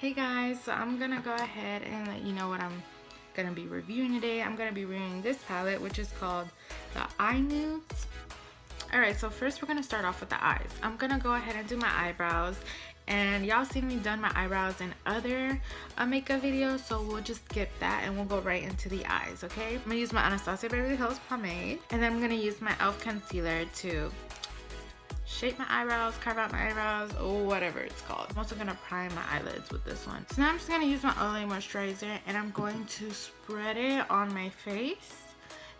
Hey guys, so I'm gonna go ahead and let you know what I'm gonna be reviewing today. I'm gonna be reviewing this palette, which is called the Nudes. Alright, so first we're gonna start off with the eyes. I'm gonna go ahead and do my eyebrows, and y'all seen me done my eyebrows in other makeup videos, so we'll just skip that and we'll go right into the eyes, okay? I'm gonna use my Anastasia Beverly Hills pomade, and then I'm gonna use my e.l.f. concealer to shape my eyebrows, carve out my eyebrows, or whatever it's called. I'm also gonna prime my eyelids with this one. So now I'm just gonna use my Olay moisturizer, and I'm going to spread it on my face.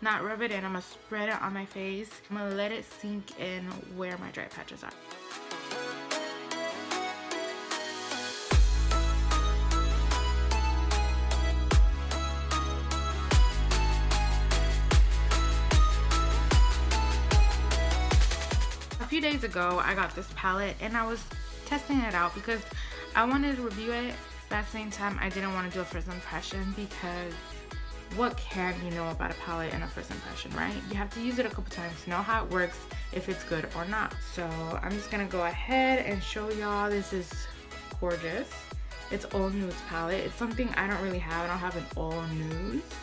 Not rub it in, I'm gonna spread it on my face. I'm gonna let it sink in where my dry patches are. A few days ago I got this palette and I was testing it out because I wanted to review it, but at the same time I didn't want to do a first impression, because what can you know about a palette in a first impression, right? You have to use it a couple times to know how it works, if it's good or not. So I'm just gonna go ahead and show y'all. This is gorgeous. It's all nudes palette. It's something I don't really have. I don't have an all nudes,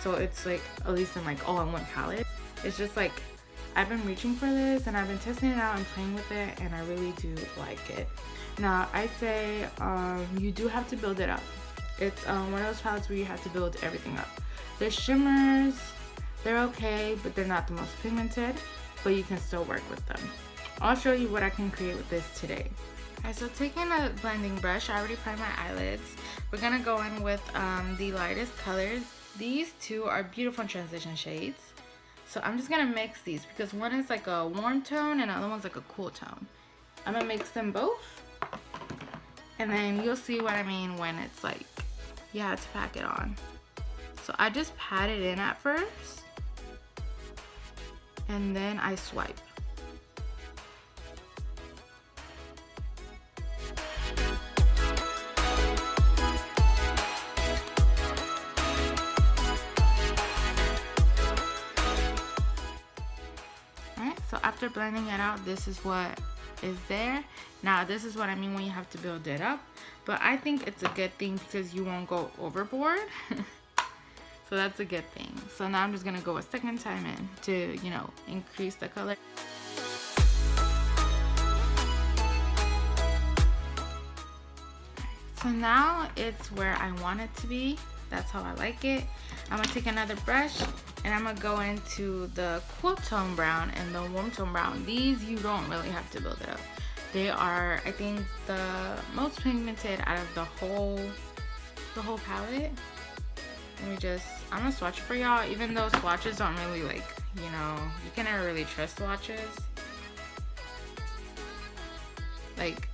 so it's like at least in like all in one palette. It's just like I've been reaching for this and I've been testing it out and playing with it, and I really do like it. Now I say you do have to build it up. It's one of those palettes where you have to build everything up. The shimmers, they're okay, but they're not the most pigmented, but you can still work with them. I'll show you what I can create with this today. Alright, so taking a blending brush, I already primed my eyelids. We're gonna go in with the lightest colors. These two are beautiful transition shades. So I'm just gonna mix these because one is like a warm tone and the other one's like a cool tone. I'm gonna mix them both, and then you'll see what I mean when it's like you have to pack it on. So I just pat it in at first, and then I swipe. Alright, so after blending it out, this is what is there. Now this is what I mean when you have to build it up, but I think it's a good thing because you won't go overboard. So that's a good thing. So now I'm just gonna go a second time in to, you know, increase the color. So now it's where I want it to be. That's how I like it. I'm gonna take another brush and I'm gonna go into the cool tone brown and the warm tone brown. These you don't really have to build it up. They are, I think, the most pigmented out of the whole palette. I'm gonna swatch it for y'all, even though swatches don't really, like, you know, you can never really trust swatches. Like,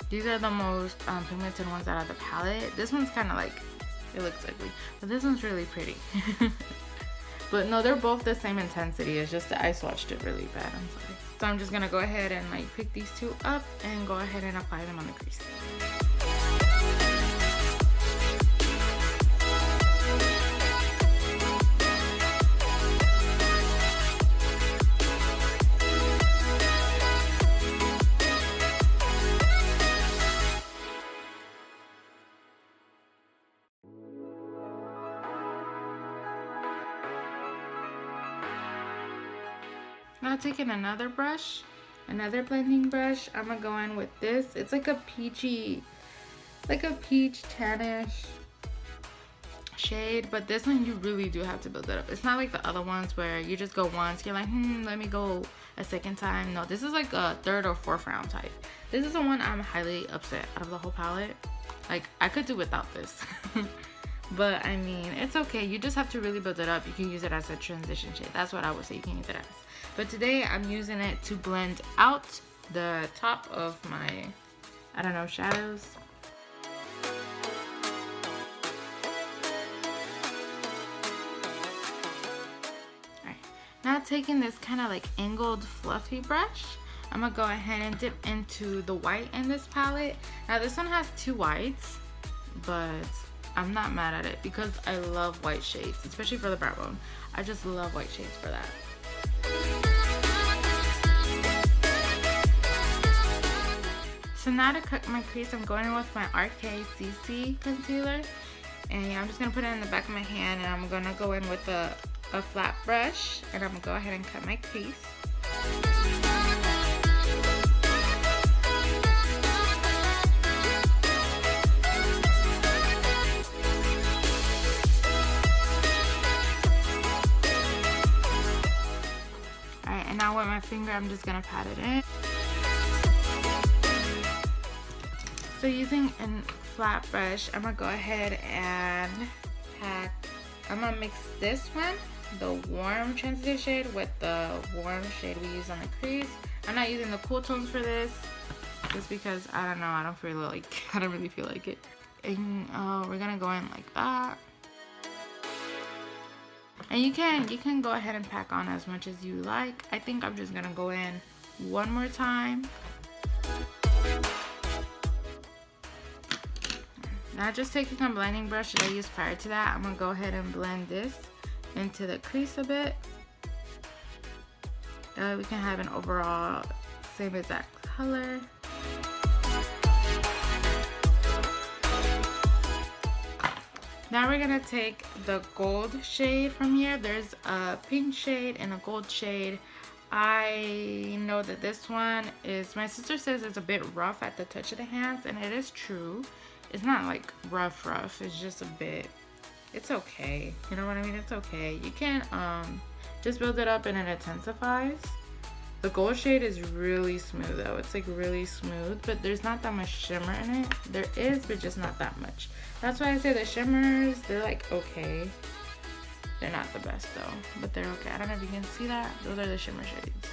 these are the most pigmented ones out of the palette. This one's kind of like, it looks ugly, but this one's really pretty. But no, they're both the same intensity. It's just that I swatched it really bad, I'm sorry. So I'm just gonna go ahead and like pick these two up and go ahead and apply them on the crease. Now taking another brush, another blending brush, I'm gonna go in with this. It's like a peachy, like a peach tannish shade, but this one you really do have to build it up. It's not like the other ones where you just go once, you're like, let me go a second time. No, this is like a third or fourth round type. This is the one I'm highly upset out of the whole palette. Like, I could do without this. But I mean, it's okay. You just have to really build it up. You can use it as a transition shade. That's what I would say you can use it as. But today I'm using it to blend out the top of my, I don't know, shadows. Alright, now taking this kind of like angled fluffy brush, I'm gonna go ahead and dip into the white in this palette. Now this one has two whites, but I'm not mad at it because I love white shades, especially for the brow bone. I just love white shades for that. So now to cut my crease, I'm going in with my RKCC concealer. And yeah, I'm just going to put it in the back of my hand, and I'm going to go in with a flat brush, and I'm going to go ahead and cut my crease. Alright, and now with my finger, I'm just going to pat it in. So using a flat brush, I'm gonna go ahead and I'm gonna mix this one, the warm transition shade, with the warm shade we use on the crease. I'm not using the cool tones for this, just because I don't know, I don't really feel like it. And we're gonna go in like that. And you can go ahead and pack on as much as you like. I think I'm just gonna go in one more time. Now just taking a blending brush that I used prior to that, I'm going to go ahead and blend this into the crease a bit. That way we can have an overall same exact color. Now we're going to take the gold shade from here. There's a pink shade and a gold shade. I know that this one is, my sister says it's a bit rough at the touch of the hands, and it is true. It's not like rough, it's just a bit, it's okay. You know what I mean? It's okay. You can just build it up and it intensifies. The gold shade is really smooth though. It's like really smooth, but there's not that much shimmer in it. There is, but just not that much. That's why I say the shimmers, they're like okay. They're not the best though, but they're okay. I don't know if you can see that. Those are the shimmer shades.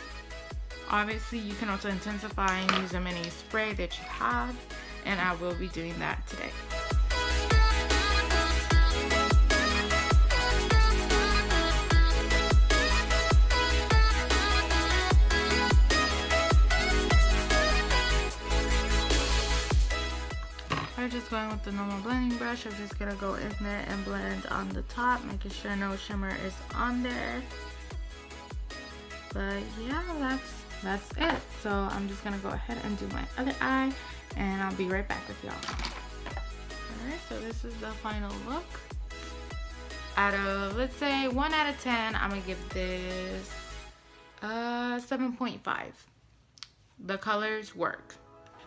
Obviously, you can also intensify and use a mini spray that you have, and I will be doing that today. I'm just going with the normal blending brush. I'm just gonna go in there and blend on the top, making sure no shimmer is on there. But yeah, that's it. So I'm just gonna go ahead and do my other eye, and I'll be right back with y'all. Alright, so this is the final look. Out of, let's say, 1 out of 10, I'm gonna give this 7.5. The colors work.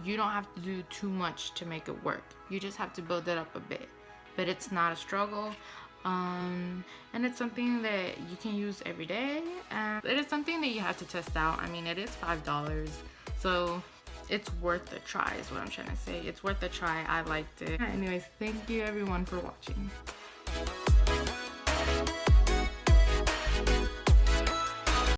You don't have to do too much to make it work. You just have to build it up a bit. But it's not a struggle. And it's something that you can use every day. And it is something that you have to test out. I mean, it is $5. So it's worth a try is what I'm trying to say. It's worth a try. I liked it. Anyways, thank you everyone for watching.